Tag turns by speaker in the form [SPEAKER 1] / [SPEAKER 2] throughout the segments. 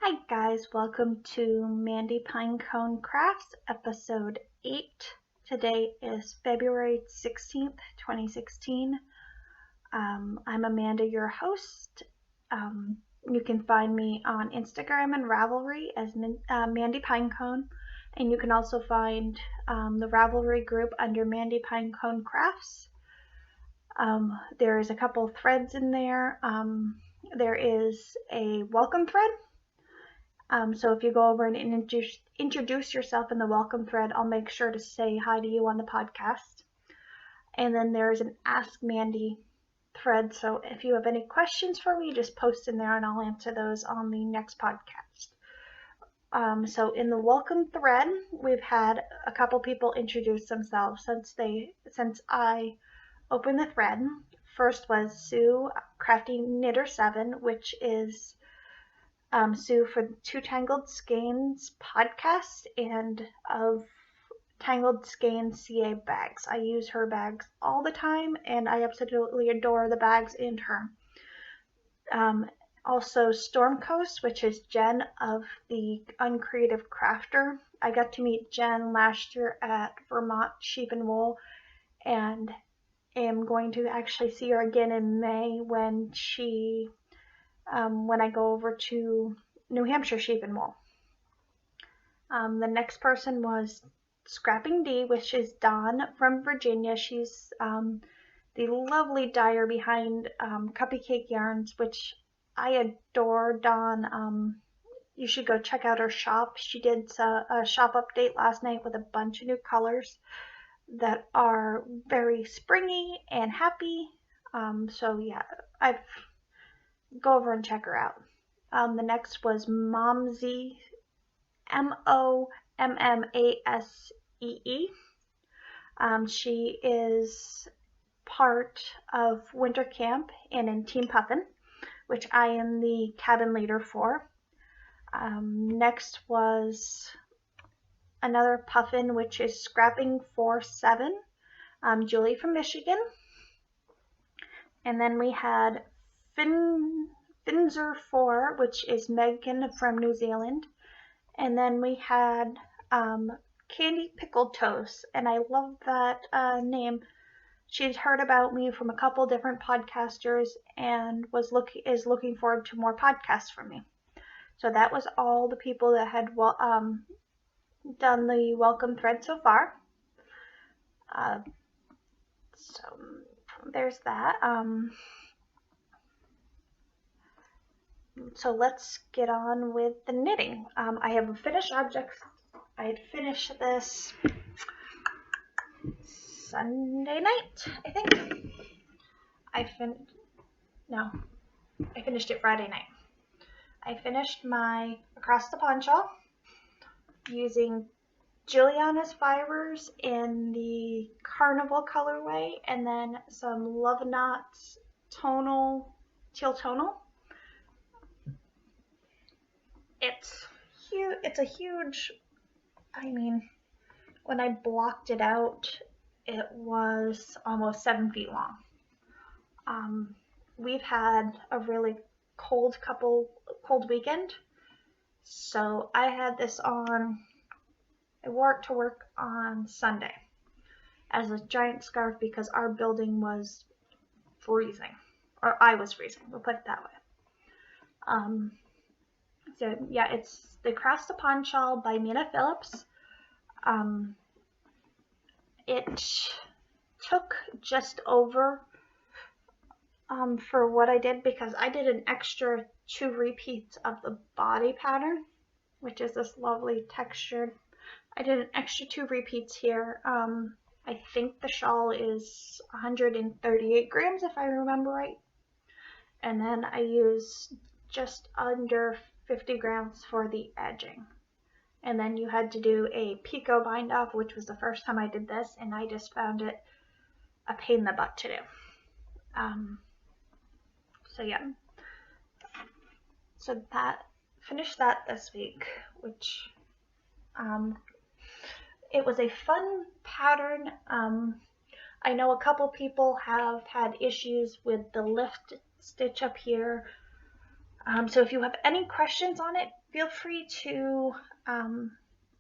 [SPEAKER 1] Hi guys, welcome to Mandy Pinecone Crafts episode 8. Today is February 16th, 2016. I'm Amanda, your host. You can find me on Instagram and Ravelry as Mandy Pinecone, and you can also find the Ravelry group under Mandy Pinecone Crafts. There is a couple threads in there. There is a welcome thread. So if you go over and introduce yourself in the welcome thread, I'll make sure to say hi to you on the podcast. And then there's an Ask Mandy thread. So if you have any questions for me, just post in there and I'll answer those on the next podcast. So in the welcome thread, we've had a couple people introduce themselves since I opened the thread. First was Sue Crafty Knitter 7, which is Sue for Two Tangled Skeins podcast and of Tangled Skeins CA bags. I use her bags all the time and I absolutely adore the bags and her. Also Storm Coast, which is Jen of the Uncreative Crafter. I got to meet Jen last year at Vermont Sheep and Wool and am going to actually see her again in May when I go over to New Hampshire Sheep and Wool. The next person was Scrapping D, which is Dawn from Virginia. She's the lovely dyer behind Cupcake Yarns, which I adore. Dawn, you should go check out her shop. She did a shop update last night with a bunch of new colors that are very springy and happy. So yeah, go over and check her out. The next was Momsee, Mommmasee. She is part of Winter Camp and in Team Puffin, which I am the cabin leader for. Next was another Puffin, which is Scrapping 47, Julie from Michigan. And then we had Finzer 4, which is Megan from New Zealand. And then we had Candy Pickled Toast, and I love that name. She's heard about me from a couple different podcasters and is looking forward to more podcasts from me. So that was all the people that had done the welcome thread so far. So there's that. So let's get on with the knitting. I have a finished object. I had finished this Sunday night, I think. I finished it Friday night. I finished my Across the Pond shawl using Juliana's fibers in the Carnival colorway and then some Love Knots teal tonal. It's a huge, when I blocked it out, it was almost 7 feet long. We've had a really cold weekend, so I had this on. I wore it to work on Sunday as a giant scarf because our building was freezing, or I was freezing. We'll put it that way. So yeah, it's the Across the Pond shawl by Mina Phillips. It took just over for what I did because I did an extra 2 repeats of the body pattern, which is this lovely textured. I did an extra 2 repeats here. I think the shawl is 138 grams if I remember right. And then I used just under 50 grams for the edging. And then you had to do a picot bind off, which was the first time I did this, and I just found it a pain in the butt to do. So yeah. So finished that this week, which it was a fun pattern. I know a couple people have had issues with the lift stitch up here. So if you have any questions on it, feel free to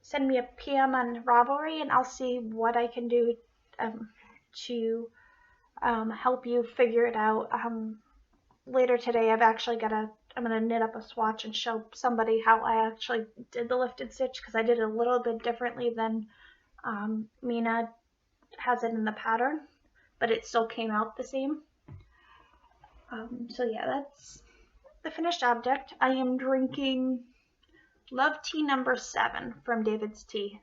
[SPEAKER 1] send me a PM on Ravelry, and I'll see what I can do to help you figure it out. Later today, I'm going to knit up a swatch and show somebody how I actually did the lifted stitch, because I did it a little bit differently than Mina has it in the pattern, but it still came out the same. So yeah, that's the finished object. I am drinking Love Tea number 7 from David's Tea.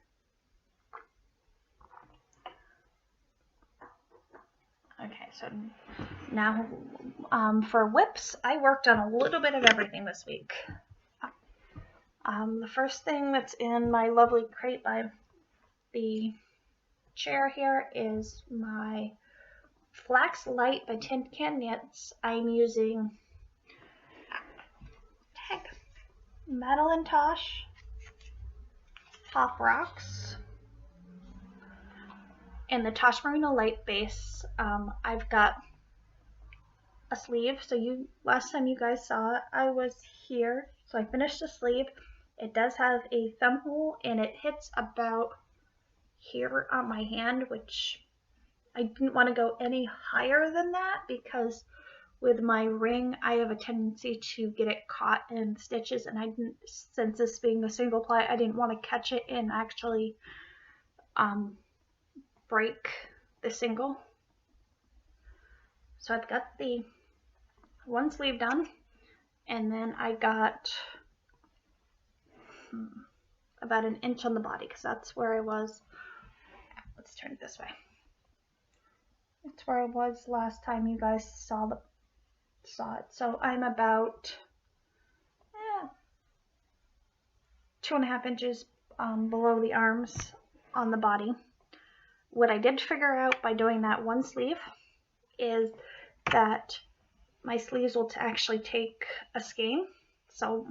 [SPEAKER 1] Okay, so now for whips, I worked on a little bit of everything this week. The first thing that's in my lovely crate by the chair here is my Flax Light by Tin Can Knits. I'm using Madeline Tosh Pop Rocks and the Tosh Merino Light base. I've got a sleeve, so last time you guys saw it, I was here, so I finished the sleeve. It does have a thumb hole, and it hits about here on my hand, which I didn't want to go any higher than that, because with my ring, I have a tendency to get it caught in stitches, and I didn't, since this being a single ply, I didn't want to catch it and actually break the single. So I've got the one sleeve done, and then I got about an inch on the body, because that's where I was. Let's turn it this way. That's where I was last time you guys saw it. So I'm about 2.5 inches below the arms on the body. What I did figure out by doing that one sleeve is that my sleeves will actually take a skein. So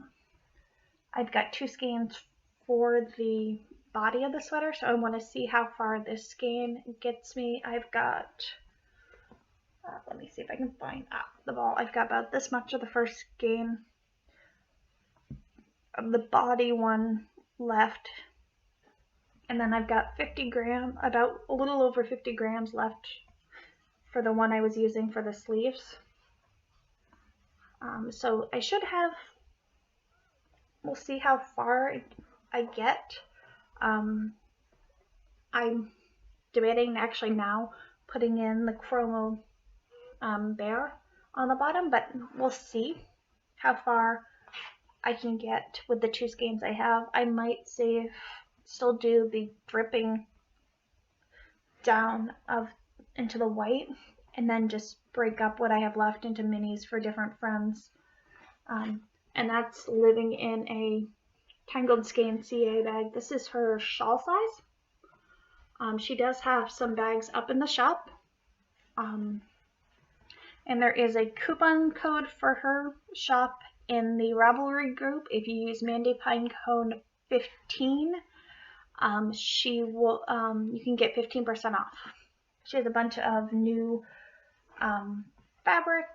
[SPEAKER 1] I've got 2 skeins for the body of the sweater, so I want to see how far this skein gets me. I've got, let me see if I can find the ball. I've got about this much of the first skein of the body one left, and then I've got 50 grams, about a little over 50 grams left for the one I was using for the sleeves. So I should have, we'll see how far I get. I'm debating actually now putting in the Chromo Bear on the bottom, but we'll see how far I can get with the 2 skeins I have. I might still do the dripping down into the white, and then just break up what I have left into minis for different friends. And that's living in a Tangled Skein CA bag. This is her shawl size. She does have some bags up in the shop. And there is a coupon code for her shop in the Ravelry group. If you use Mandy Pinecone 15, she will you can get 15% off. She has a bunch of new fabric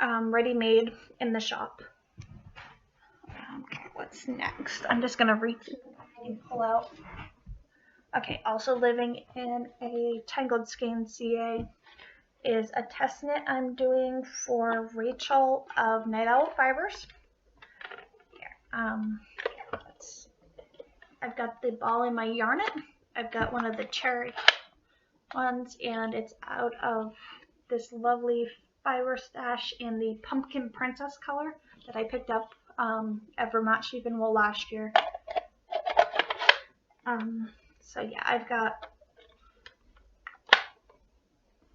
[SPEAKER 1] ready-made in the shop. Okay, what's next? I'm just gonna reach and pull out. Okay, also living in a Tangled Skein CA is a test knit I'm doing for Rachel of Night Owl Fibers. Here, I've got the ball in my Yarnet. I've got one of the cherry ones, and it's out of this lovely fiber stash in the Pumpkin Princess color that I picked up at Vermont Sheep and Wool last year. So yeah, I've got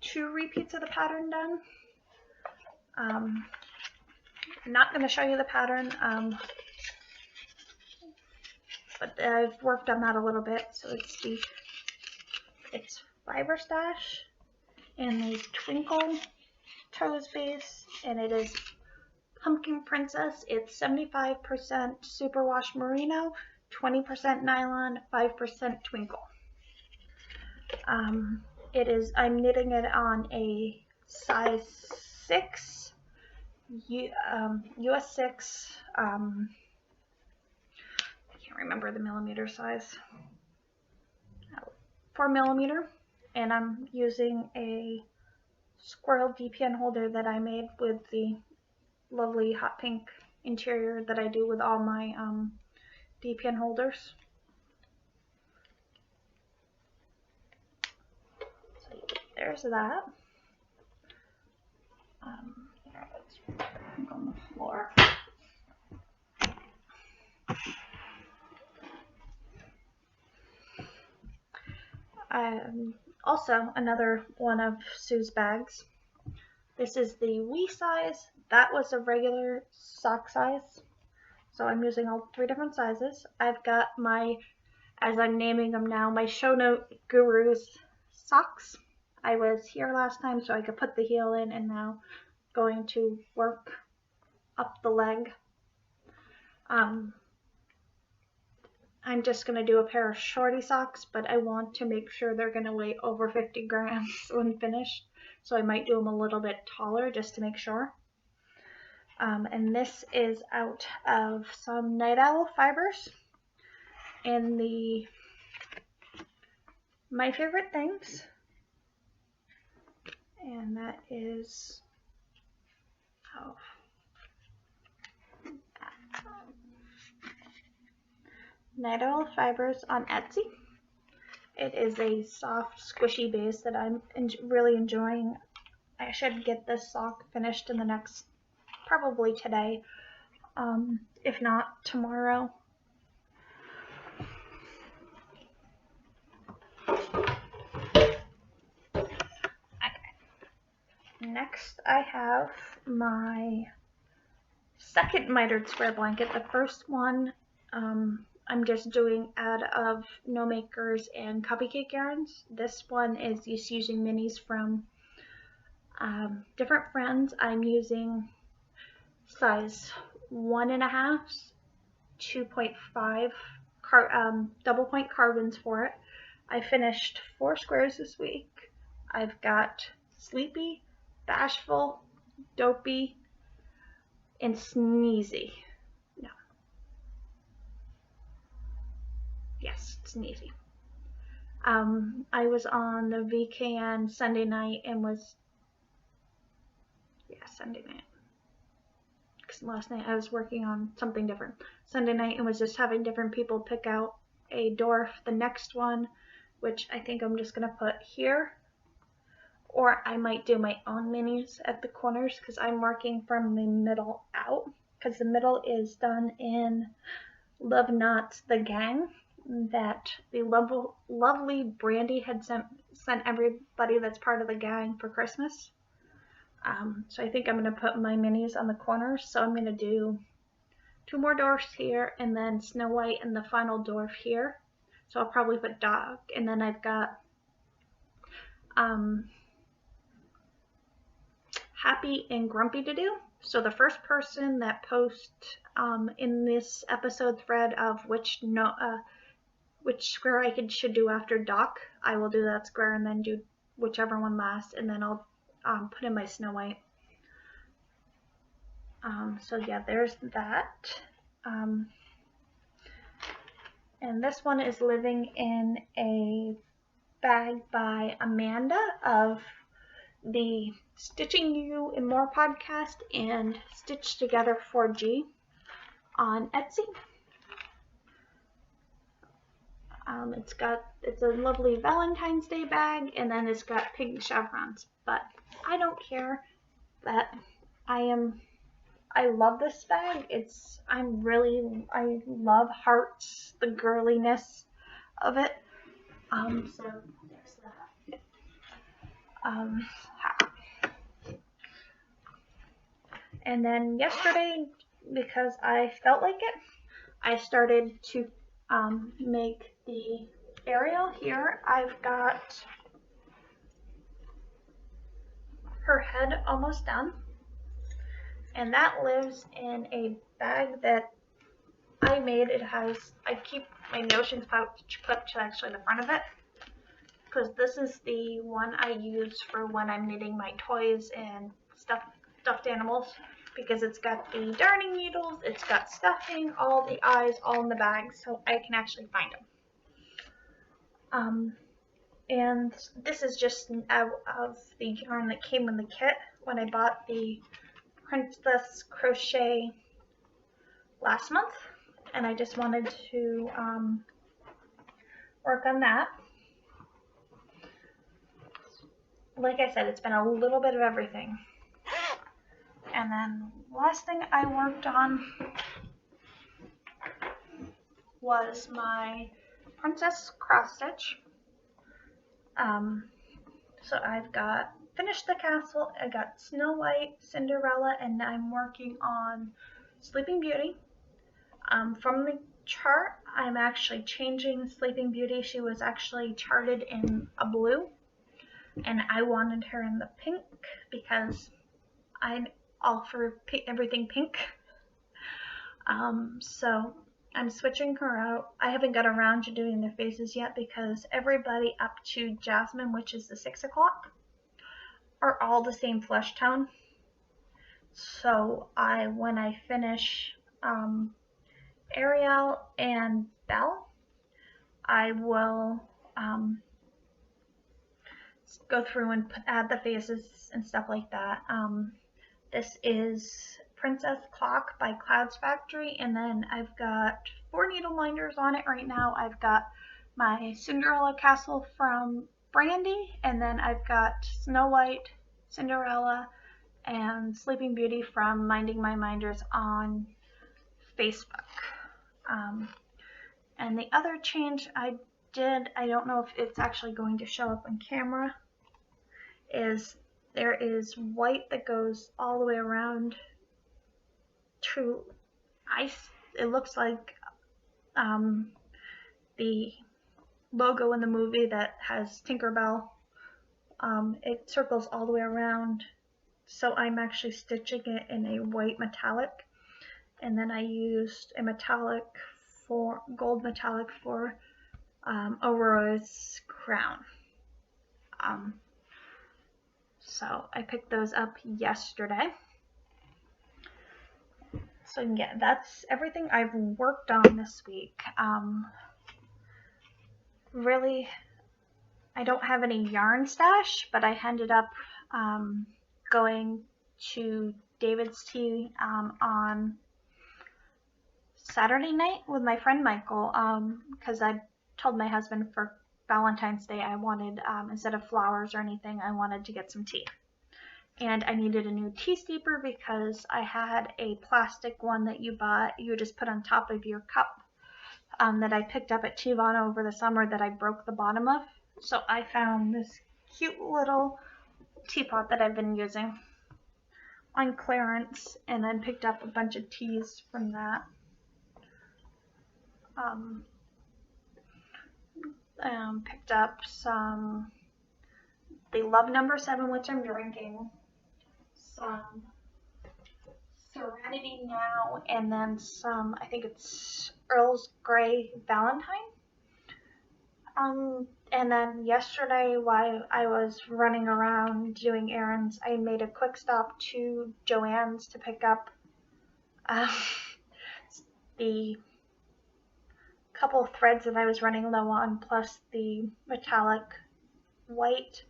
[SPEAKER 1] 2 repeats of the pattern done. I'm not going to show you the pattern, but I've worked on that a little bit. So it's Fiber Stash and the Twinkle Toes base, and it is Pumpkin Princess. It's 75% superwash merino, 20% nylon, 5% twinkle. I'm knitting it on a size 6 US 6, I can't remember the millimeter size, 4mm, and I'm using a squirrel DPN holder that I made with the lovely hot pink interior that I do with all my DPN holders. So there's that. Let's put it on the floor. Also, another one of Sue's bags. This is the wee size. That was a regular sock size. So I'm using all 3 different sizes. I've got my, as I'm naming them now, my Show Note Gurus socks. I was here last time so I could put the heel in, and now going to work up the leg. I'm just going to do a pair of shorty socks, but I want to make sure they're going to weigh over 50 grams when finished. So I might do them a little bit taller just to make sure. And this is out of some Night Owl fibers in the My Favorite Things. And that is, Night Owl fibers on Etsy. It is a soft, squishy base that I'm really enjoying. I should get this sock finished in the next, probably today, if not tomorrow. Okay. Next, I have my second mitered square blanket. The first one, I'm just doing out of No Makers and Cupcake yarns. This one is just using minis from different friends. I'm using size 1.5, 2.5 double point carbons for it. I finished 4 squares this week. I've got Sleepy, Bashful, Dopey, and Sneezy. No. Yes, Sneezy. I was on the VKN Sunday night and was, Sunday night. Because last night I was working on something different. Sunday night and was just having different people pick out a dwarf. The next one, which I think I'm just going to put here. Or I might do my own minis at the corners because I'm working from the middle out. Because the middle is done in Love Knots The Gang that the lovely Brandy had sent everybody that's part of the gang for Christmas. So I think I'm going to put my minis on the corners. So I'm going to do 2 more dwarfs here and then Snow White and the final dwarf here. So I'll probably put Dog. And then I've got Happy and Grumpy to do. So the first person that posts in this episode thread of which square I should do after Doc, I will do that square and then do whichever one last, and then I'll put in my Snow White. So yeah, there's that. And this one is living in a bag by Amanda of the Stitching You and More podcast and Stitch Together 4G on Etsy. It's a lovely Valentine's Day bag, and then it's got pink chevrons, but I don't care that I love this bag. I love hearts, the girliness of it. So there's that. And then yesterday, because I felt like it, I started to make the Ariel here. I've got her head almost done, and that lives in a bag that I made. I keep my notions pouch clipped to actually the front of it, because this is the one I use for when I'm knitting my toys and stuffed animals, because it's got the darning needles, it's got stuffing, all the eyes, all in the bag, so I can actually find them. And this is just out of the yarn that came in the kit when I bought the Princess Crochet last month, and I just wanted to work on that. Like I said, it's been a little bit of everything. And then last thing I worked on was my Princess Cross Stitch. So I've got finished the castle, I got Snow White, Cinderella, and I'm working on Sleeping Beauty. From the chart, I'm actually changing Sleeping Beauty. She was actually charted in a blue, and I wanted her in the pink because I'm all for everything pink. So I'm switching her out. I haven't got around to doing their faces yet because everybody up to Jasmine, which is the 6 o'clock, are all the same flesh tone. So when I finish Ariel and Belle, I will go through and add the faces and stuff like that. This is Princess Clock by Clouds Factory, and then I've got 4 needle minders on it right now. I've got my Cinderella Castle from Brandy, and then I've got Snow White, Cinderella, and Sleeping Beauty from Minding My Minders on Facebook. And the other change I did, I don't know if it's actually going to show up on camera, is there is white that goes all the way around to ice. It looks like the logo in the movie that has Tinkerbell. It circles all the way around, so I'm actually stitching it in a white metallic, and then I used a metallic for gold metallic for Aurora's crown. So I picked those up yesterday. So yeah, that's everything I've worked on this week. Really, I don't have any yarn stash, but I ended up going to David's Tea on Saturday night with my friend Michael, because I told my husband for Valentine's Day I wanted, instead of flowers or anything, I wanted to get some tea. And I needed a new tea steeper because I had a plastic one that you just put on top of your cup, that I picked up at Teavana over the summer that I broke the bottom of. So I found this cute little teapot that I've been using on clearance, and then picked up a bunch of teas from that. Picked up some the Love No. 7, which I'm drinking, some Serenity Now, and then some, I think it's Earl's Grey Valentine. And then yesterday, while I was running around doing errands, I made a quick stop to Joann's to pick up the couple of threads that I was running low on, plus the metallic white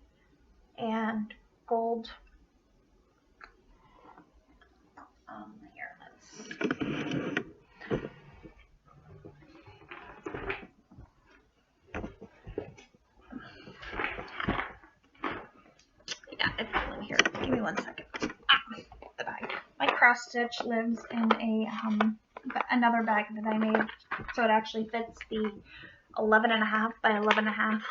[SPEAKER 1] and gold. Here, yeah, it's all in here. Give me 1 second. The bag. My cross stitch lives in another bag that I made, so it actually fits the 11.5 by 11.5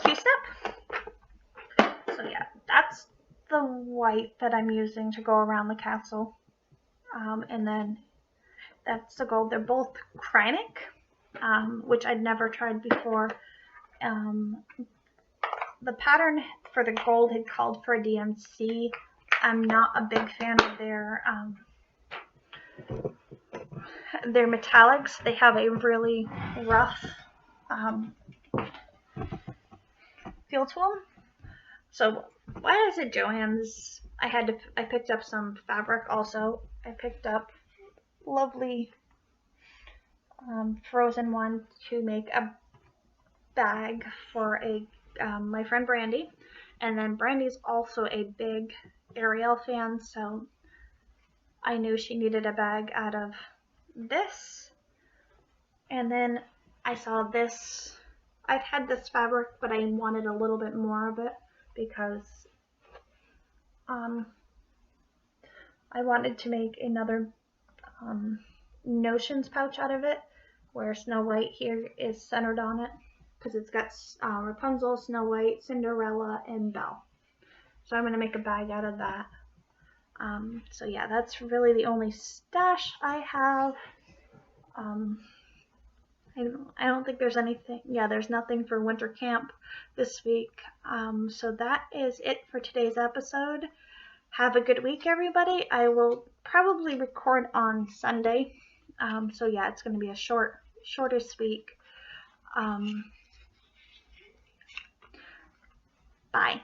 [SPEAKER 1] Q-step. So yeah, that's the white that I'm using to go around the castle, and then that's the gold. They're both Kreinik, which I'd never tried before. The pattern for the gold had called for a DMC. I'm not a big fan of their metallics. They have a really rough feel to them. So Why is it Joann's? I picked up some fabric also. I picked up lovely frozen one to make a bag for my friend Brandy. And then Brandy's also a big Ariel fan, so I knew she needed a bag out of this. And then I saw this. I've had this fabric, but I wanted a little bit more of it because I wanted to make another notions pouch out of it, where Snow White here is centered on it, because it's got Rapunzel, Snow White, Cinderella, and Belle. So I'm going to make a bag out of that. So yeah, that's really the only stash I have. I don't think there's anything. Yeah, there's nothing for winter camp this week. So that is it for today's episode. Have a good week, everybody. I will probably record on Sunday. So yeah, it's going to be a shortest week. Bye.